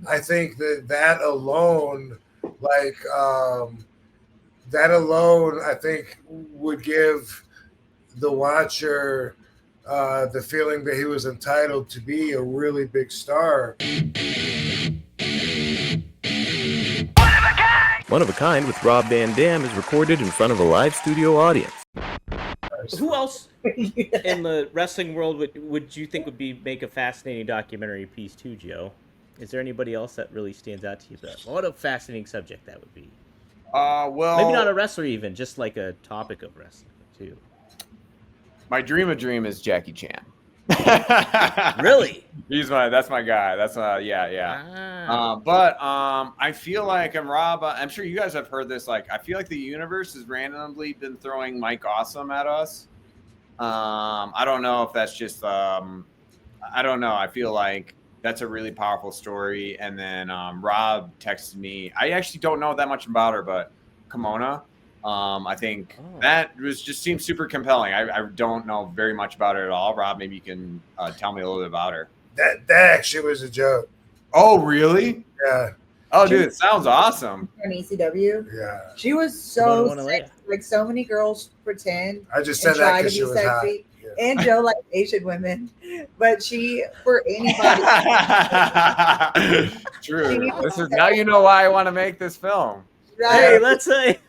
I think that alone, like that alone, I think would give the watcher the feeling that he was entitled to be a really big star. One of a Kind with Rob Van Dam is recorded in front of a live studio audience. Who else in the wrestling world would you think would be make a fascinating documentary piece too, Joe? Is there anybody else that really stands out to you? That what a fascinating subject that would be. Maybe not a Well, wrestler, even just like a topic of wrestling too. my dream is Jackie Chan. Really? That's my guy. Yeah. Wow. I feel like Rob. I'm sure you guys have heard this. Like, I feel like the universe has randomly been throwing Mike Awesome at us. I don't know if that's just. I don't know. I feel like that's a really powerful story. And then Rob texted me. I actually don't know that much about her, but Kimona. I think that just seems super compelling. I don't know very much about her at all. Rob, maybe you can tell me a little bit about her. That actually was a joke. Oh, really? Yeah. Oh, dude, it sounds awesome. From ECW. Yeah. She was so Kimona Wanalea. sexy. Like so many girls pretend I just and said that try to because be she was hot. sexy. Yeah. And Joe like Asian women, but she for anybody. True. This is now you know why I want to make this film. Hey, Right? let's say.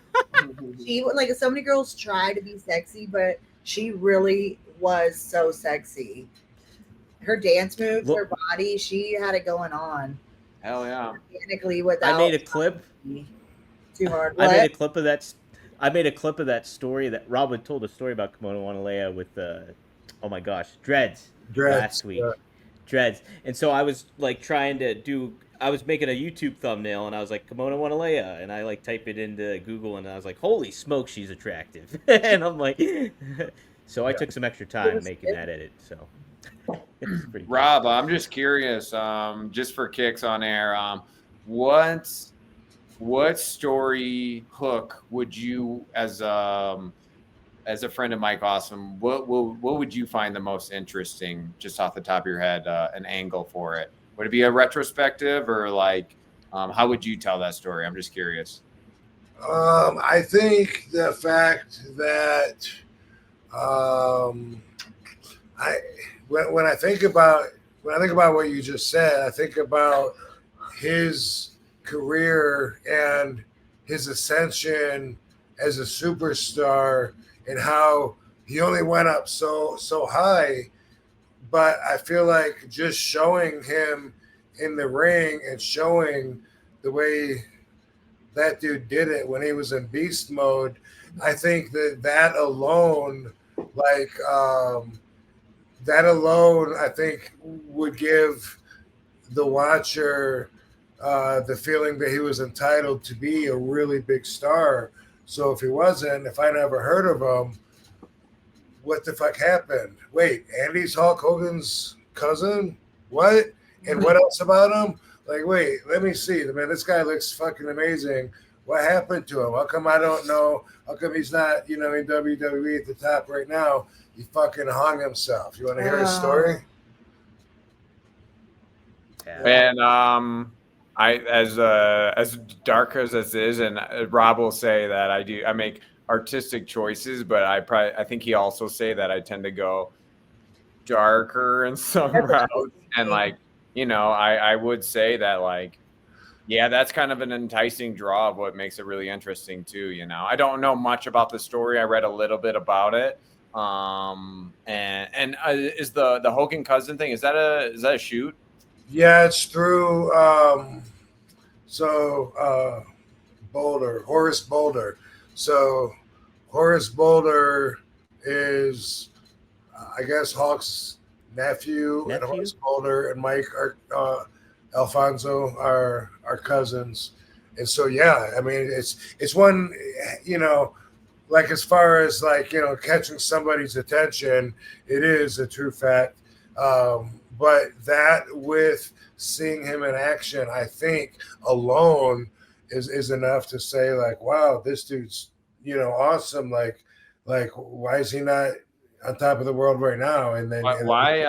She like so many girls try to be sexy, but she really was so sexy. Her dance moves, Look- her body, she had it going on Hell yeah. organically without I made a clip. too hard. I made a What? clip of that. I made a clip of that story that Rob had told a story about Kimona Wanalea with oh my gosh, Dreads last week. Yeah. Dreads. And so I was like trying to do. I was making a YouTube thumbnail and I was like Kimona Wanalea and I like type it into Google and I was like, holy smoke, she's attractive. And I'm like, so I took some extra time making that edit. So it's pretty cool. Rob, I'm just curious, just for kicks on air, what story hook would you, as a friend of Mike Awesome, what would you find the most interesting, just off the top of your head, an angle for it? Would it be a retrospective or like, how would you tell that story? I'm just curious. I think the fact that I when I think about what you just said, I think about his career and his ascension as a superstar and how he only went up so high. But I feel like just showing him in the ring and showing the way that dude did it when he was in beast mode, I think that alone, like I think would give the watcher the feeling that he was entitled to be a really big star. So if he wasn't, if I never heard of him, what the fuck happened? Wait, Andy's Hulk Hogan's cousin? What? And what else about him? Like, wait, let me see. Man, this guy looks fucking amazing. What happened to him? How come I don't know? How come he's not, in WWE at the top right now? He fucking hung himself. You want to hear his story? Yeah. And I as dark as this is, and Rob will say that I make artistic choices, but I think he also say that I tend to go darker in some routes, and like I would say that like that's kind of an enticing draw of what makes it really interesting too. I don't know much about the story. I read a little bit about it. And is the Hogan cousin thing, is that a shoot? Yeah, it's through Boulder, Horace Boulder. So Horace Boulder is, I guess, Hawk's nephew, and Horace Boulder and Mike Alfonso are cousins. And so, yeah, I mean, it's one, like as far as like, catching somebody's attention, it is a true fact. But that with seeing him in action, I think alone is enough to say like, wow, this dude's, awesome. Like why is he not on top of the world right now. And then why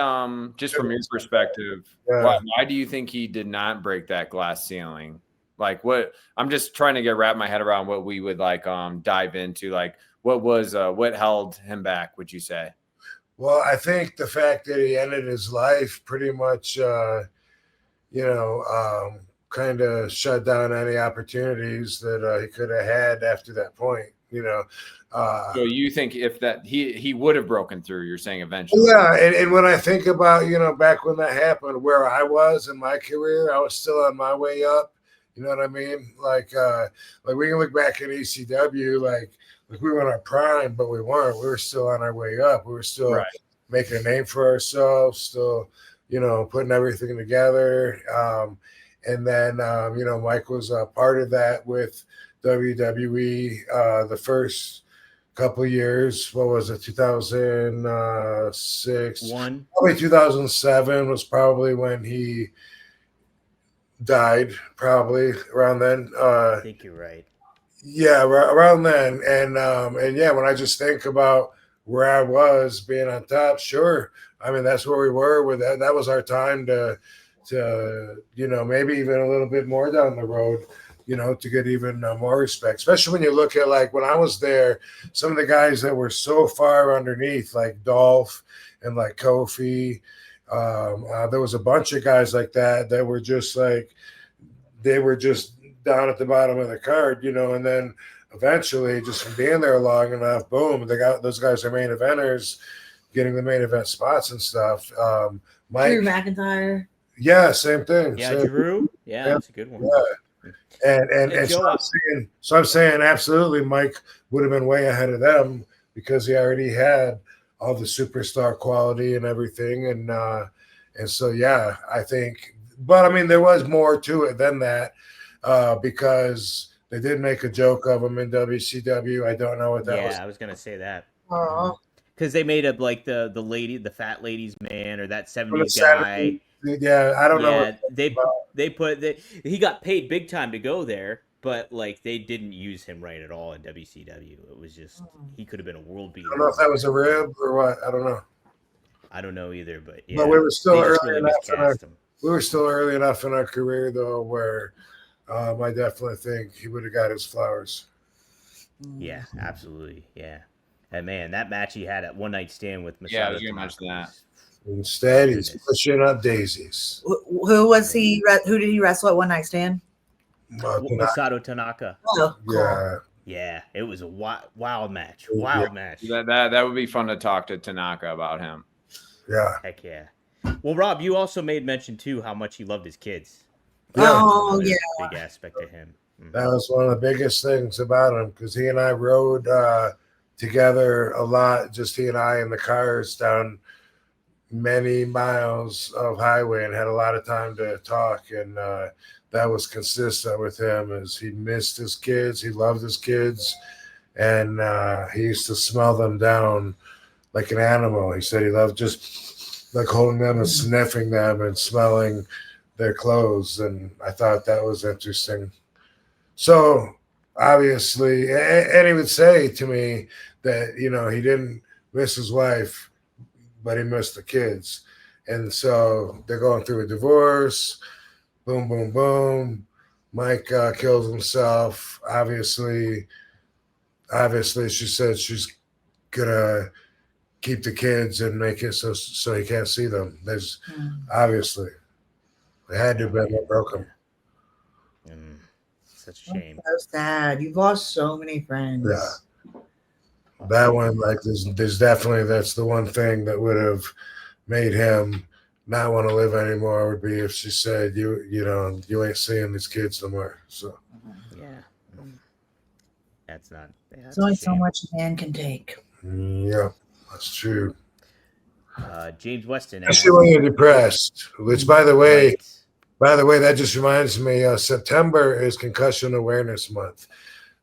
just from your perspective, Yeah. why do you think he did not break that glass ceiling? Like what I'm just trying to wrap my head around what we would like dive into. Like what held him back, would you say? Well, I think the fact that he ended his life pretty much kind of shut down any opportunities that he could have had after that point. So you think if that he would have broken through, you're saying eventually? Yeah, and when I think about back when that happened, where I was in my career, I was still on my way up. You know what I mean? Like we can look back at ECW, like we were in our prime, but we weren't. We were still on our way up. We were still making a name for ourselves, still putting everything together. And then Mike was a part of that with WWE the first couple of years. What was it? 2006, probably 2007 was probably when he died. Probably around then. I think you're right. Yeah, around then. And yeah, when I just think about where I was being on top, sure. I mean, that's where we were. With that was our time to maybe even a little bit more down the road. To get even more respect, especially when you look at like when I was there, some of the guys that were so far underneath, like Dolph and like Kofi. There was a bunch of guys like that were just like, they were just down at the bottom of the card, and then eventually just from being there long enough, boom, those guys are main eventers, getting the main event spots and stuff. Mike, Drew McIntyre. Yeah, same thing. Yeah, same. Drew. Yeah, that's a good one. Yeah. And Joe, so I'm saying absolutely Mike would have been way ahead of them because he already had all the superstar quality and everything. And so, yeah, I think, but I mean, there was more to it than that because they did make a joke of him in WCW. I don't know what that was. Yeah, I was going to say that. Oh. Because they made up like the fat lady's man or that 70s guy. Yeah, I don't know. He got paid big time to go there, but like they didn't use him right at all in WCW. It was just he could have been a world beater. I don't know if that was a rib or what. I don't know. I don't know either, but yeah. But we were still early enough in our career though, where I definitely think he would have got his flowers. Yeah, absolutely. Yeah. And man, that match he had at One Night Stand with Masato. Yeah, I was gonna mention that. Instead, he's pushing up daisies. Who was he? Who did he wrestle at One Night Stand? Masato Tanaka. Oh, cool. Yeah. Yeah, it was a wild match. Wild match. That would be fun to talk to Tanaka about him. Yeah. Heck yeah. Well, Rob, you also made mention too how much he loved his kids. Oh, yeah. Big aspect to him. That was one of the biggest things about him because he and I rode together a lot, just he and I in the cars down many miles of highway and had a lot of time to talk. And that was consistent with him as he missed his kids. He loved his kids. And he used to smell them down like an animal. He said he loved just like holding them and sniffing them and smelling their clothes. And I thought that was interesting. So obviously, and he would say to me that, he didn't miss his wife, but he missed the kids. And so they're going through a divorce. Boom, boom, boom. Mike kills himself. Obviously, she said she's gonna keep the kids and make it so he can't see them. There's obviously they had to have been what broke him. Such a shame. So sad. You've lost so many friends. Yeah. That one, like, there's definitely, that's the one thing that would have made him not want to live anymore would be if she said, you ain't seeing these kids no more. So, yeah. That's not. There's only so much a man can take. Yeah, that's true. James Weston. Especially when you're depressed, which, by the way, that just reminds me, September is Concussion Awareness Month.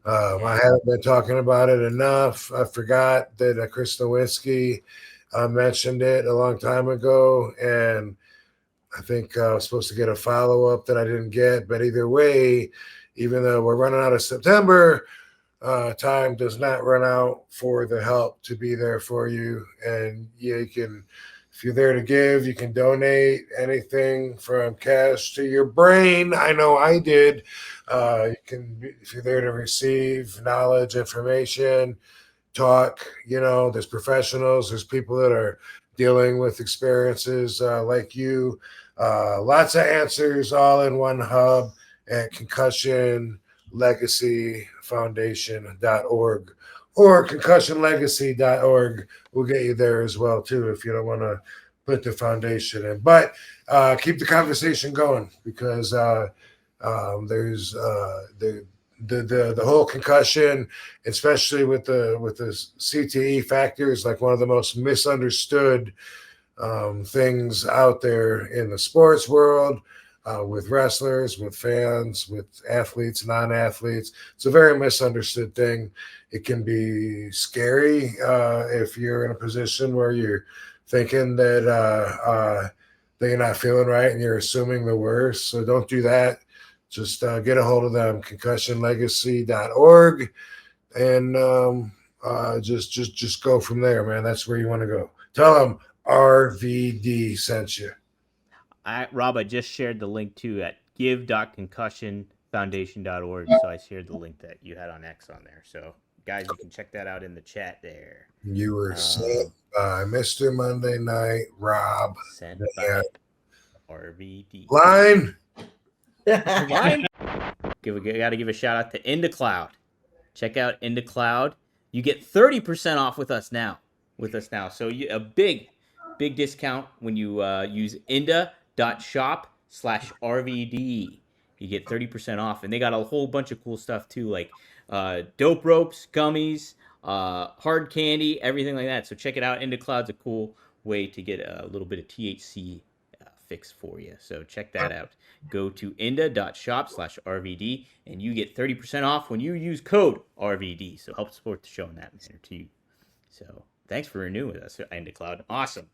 I haven't been talking about it enough. I forgot that Chris Nowinski mentioned it a long time ago, and I think I was supposed to get a follow-up that I didn't get. But either way, even though we're running out of September, time does not run out for the help to be there for you. And you can, if you're there to give, you can donate anything from cash to your brain. I know I did. You can, if you're there to receive knowledge, information, talk, there's professionals, there's people that are dealing with experiences like you. Lots of answers all in one hub at concussionlegacyfoundation.org or concussionlegacy.org will get you there as well too if you don't want to put the foundation in. But keep the conversation going because there's the whole concussion, especially with the CTE factor, is like one of the most misunderstood things out there in the sports world, with wrestlers, with fans, with athletes, non-athletes. It's a very misunderstood thing. It can be scary if you're in a position where you're thinking that you're not feeling right and you're assuming the worst. So don't do that. Just get a hold of them, concussionlegacy.org, and just go from there, man. That's where you want to go. Tell them RVD sent you. Rob, I just shared the link too at give.concussionfoundation.org. So I shared the link that you had on X on there. So guys, you can check that out in the chat there. You were sent by Mr. Monday Night, Rob. Sent by RVD. Line. Line. Got to give a shout out to IndaCloud. Check out IndaCloud. You get 30% off with us now. So a big discount when you use inda.shop/RVD. You get 30% off, and they got a whole bunch of cool stuff too, like dope ropes, gummies, hard candy, everything like that. So check it out. IndaCloud's a cool way to get a little bit of THC fix for you. So check that out. Go to inda.shop/RVD and you get 30% off when you use code RVD. So help support the show in that manner too. So thanks for renewing with us, IndaCloud. Awesome.